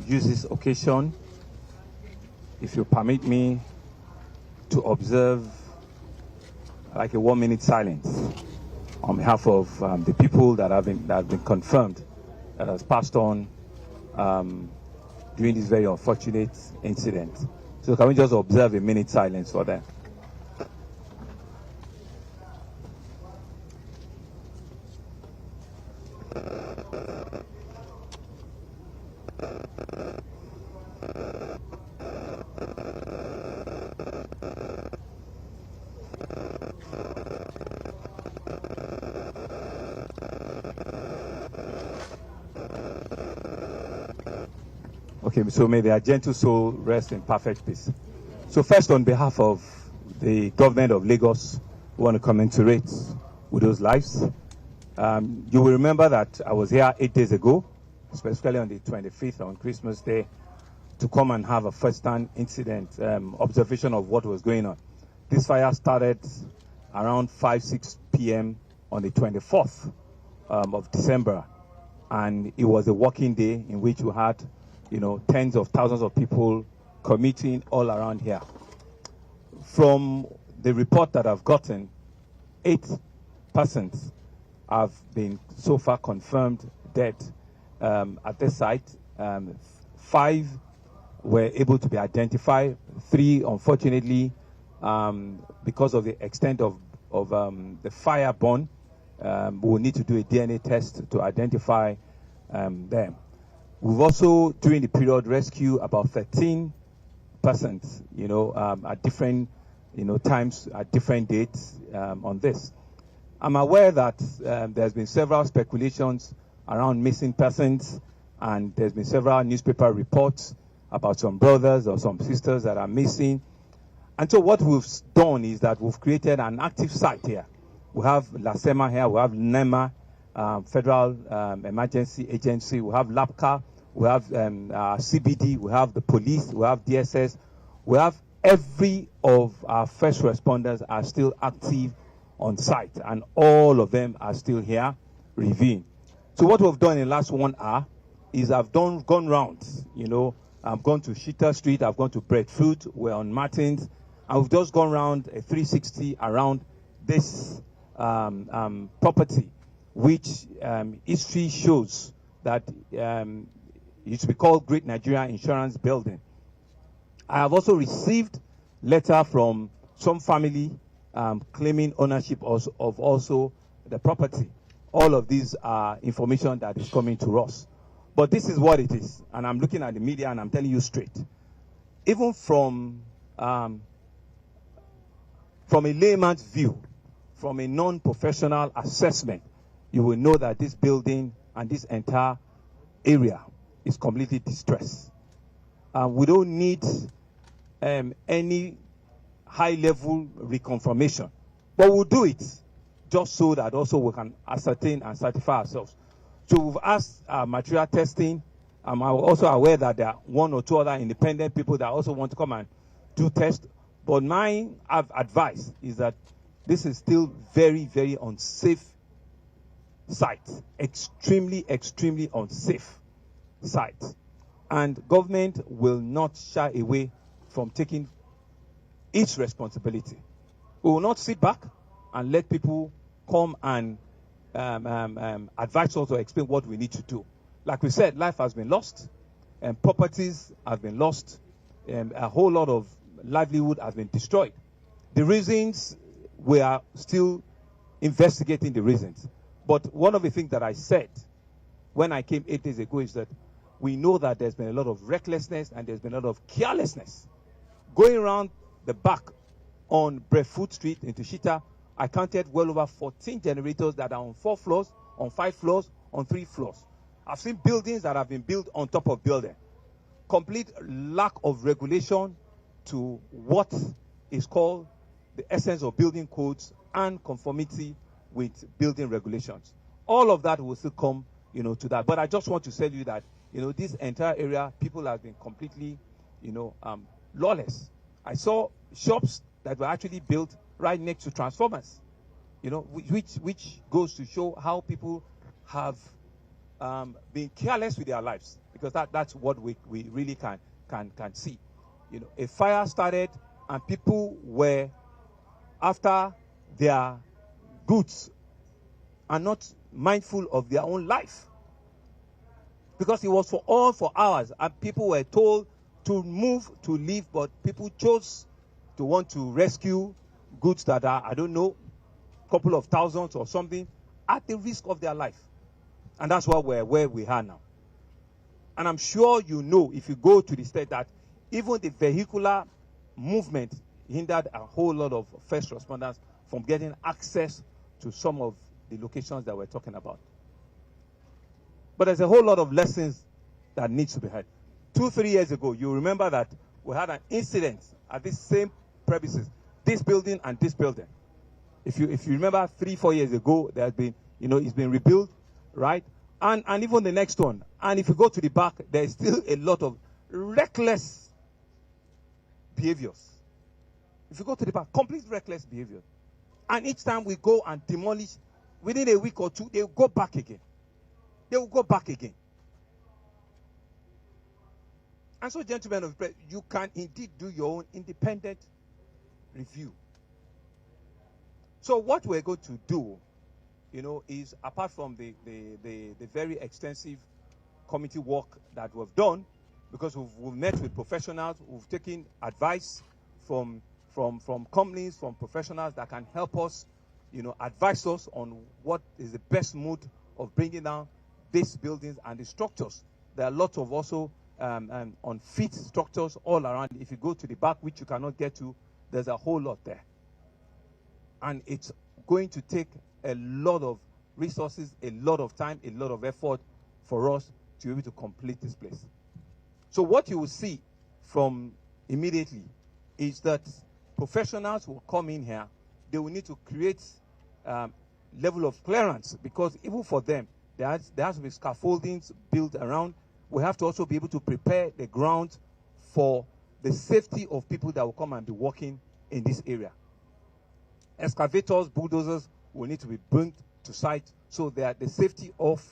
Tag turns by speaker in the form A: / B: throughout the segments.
A: use this occasion, if you permit me, to observe like a 1 minute silence on behalf of the people that have been confirmed that has passed on during this very unfortunate incident. So can we just observe a minute silence for them? Okay, so may their gentle soul rest in perfect peace. So first, on behalf of the government of Lagos, we want to commensurate with those lives. You will remember that I was here 8 days ago, specifically on the 25th, on Christmas Day, to come and have a first-hand incident, observation of what was going on. This fire started around 5-6 p.m. on the 24th of December, and it was a working day in which we had, tens of thousands of people commuting all around here. From the report that I've gotten, 8 persons have been so far confirmed dead at this site. 5 were able to be identified. 3, unfortunately, because of the extent of the fire burn, we will need to do a DNA test to identify them. We've also, during the period, rescued about 13 persons, at different, times, at different dates on this. I'm aware that there's been several speculations around missing persons, and there's been several newspaper reports about some brothers or some sisters that are missing. And so what we've done is that we've created an active site here. We have LASEMA here, we have NEMA, Federal Emergency Agency, we have LAPCA, we have CBD, we have the police, we have DSS, we have every of our first responders are still active on site, and all of them are still here reviewing. So what we've done in the last 1 hour is I've gone round, I've gone to Shita Street, I've gone to Breadfruit, we're on Martins, and we've just gone around a 360 around this property, which history shows that it used to be called Great Nigeria Insurance Building. I have also received letter from some family claiming ownership of also the property. All of these are information that is coming to us. But this is what it is, and I'm looking at the media and I'm telling you straight. Even from a layman's view, from a non-professional assessment, you will know that this building and this entire area is completely distressed. We don't need any high-level reconfirmation, but we'll do it just so that also we can ascertain and certify ourselves. So we've asked material testing. I'm also aware that there are 1 or 2 other independent people that also want to come and do tests. But my advice is that this is still very, very unsafe site. Extremely, extremely unsafe site. And government will not shy away from taking its responsibility. We will not sit back and let people come and advise us or explain what we need to do. Like we said, life has been lost, and properties have been lost, and a whole lot of livelihood has been destroyed. The reasons, we are still investigating the reasons. But one of the things that I said when I came 8 days ago is that we know that there's been a lot of recklessness and there's been a lot of carelessness. Going around the back on Breadfruit Street into Shita, I counted well over 14 generators that are on 4 floors, on 5 floors, on 3 floors. I've seen buildings that have been built on top of building. Complete lack of regulation to what is called the essence of building codes and conformity with building regulations. All of that will still come, to that. But I just want to tell you that, this entire area, people have been completely, lawless. I saw shops that were actually built right next to transformers, which goes to show how people have been careless with their lives. because that's what we really can see. You know, a fire started and people were after their goods and not mindful of their own life. Because it was for hours and people were told to move, to leave, but people chose to want to rescue goods that are, I don't know, a couple of thousands or something at the risk of their life. And that's where we are now. And I'm sure you know, if you go to the state, that even the vehicular movement hindered a whole lot of first responders from getting access to some of the locations that we're talking about. But there's a whole lot of lessons that needs to be had. 2-3 years ago, you remember that we had an incident at this same premises, this building and this building. If you remember 3-4 years ago, there has been, it's been rebuilt, right? And even the next one. And if you go to the back, there is still a lot of reckless behaviors. If you go to the back, complete reckless behavior. And each time we go and demolish, within a week or two, they will go back again. They will go back again. And so, gentlemen of the press, you can indeed do your own independent review. So what we're going to do, is apart from the very extensive committee work that we've done, because we've met with professionals, we've taken advice from companies, from professionals that can help us, advise us on what is the best mode of bringing down these buildings and the structures. There are lots of also unfit structures all around. If you go to the back, which you cannot get to, there's a whole lot there. And it's going to take a lot of resources, a lot of time, a lot of effort for us to be able to complete this place. So what you will see from immediately is that professionals will come in here. They will need to create level of clearance, because even for them, there has to be scaffoldings built around. We have to also be able to prepare the ground for the safety of people that will come and be working in this area. Excavators, bulldozers will need to be brought to site so that the safety of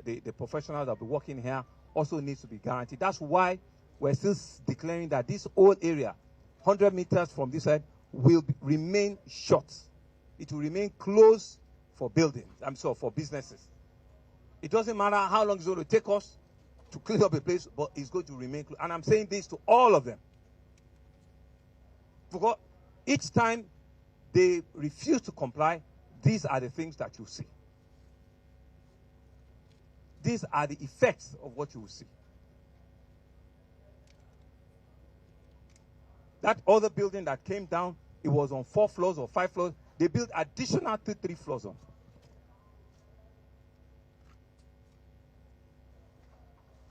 A: the professionals that will be working here also needs to be guaranteed. That's why we're still declaring that this whole area, 100 meters from this side, will remain shut. It will remain closed for buildings, for businesses. It doesn't matter how long it's going to take us to clean up a place, but it's going to remain closed. And I'm saying this to all of them. Because each time they refuse to comply, these are the things that you see. These are the effects of what you will see. That other building that came down, it was on 4 floors or 5 floors. They built additional 3 floors on.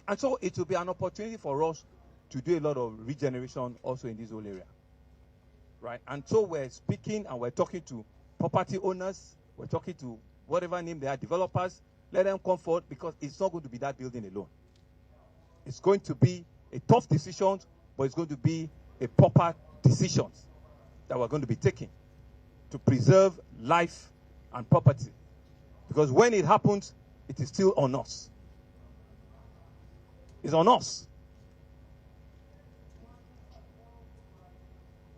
A: And so it will be an opportunity for us to do a lot of regeneration also in this whole area. Right? And so we're speaking and we're talking to property owners. We're talking to whatever name they are, developers. Let them come forward, because it's not going to be that building alone. It's going to be a tough decision, but it's going to be a proper decision that we're going to be taking to preserve life and property. Because when it happens, it is still on us. It's on us.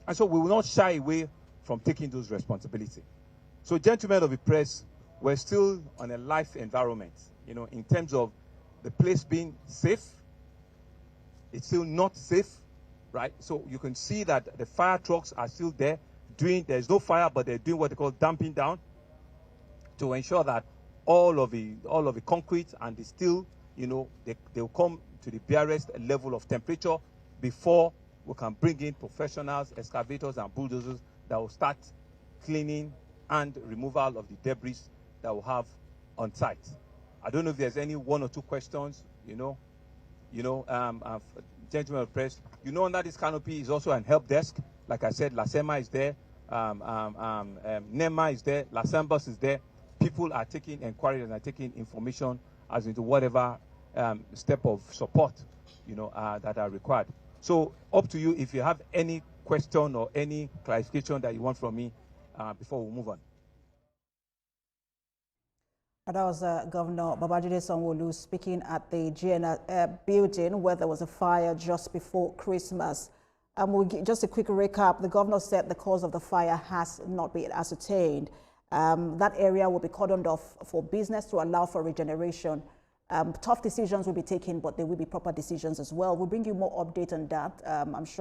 A: And so we will not shy away from taking those responsibilities. So, gentlemen of the press, we're still on a life environment, in terms of the place being safe. It's still not safe, right? So you can see that the fire trucks are still there there's no fire, but they're doing what they call damping down to ensure that all of the concrete and the steel, they'll come to the barest level of temperature before we can bring in professionals, excavators, and bulldozers that will start cleaning and removal of the debris that we'll have on site. I don't know if there's any 1 or 2 questions, gentlemen of press. Under this canopy is also an help desk. Like I said, LASEMA is there, NEMA is there, LASEMBOS is there. People are taking inquiries and are taking information as into whatever step of support, that are required. So up to you if you have any question or any clarification that you want from me before we move on.
B: That was Governor Babajide Sanwo-Olu speaking at the GNI building where there was a fire just before Christmas. Just a quick recap, the governor said the cause of the fire has not been ascertained. That area will be cordoned off for business to allow for regeneration. Tough decisions will be taken, but there will be proper decisions as well. We'll bring you more update on that, I'm sure.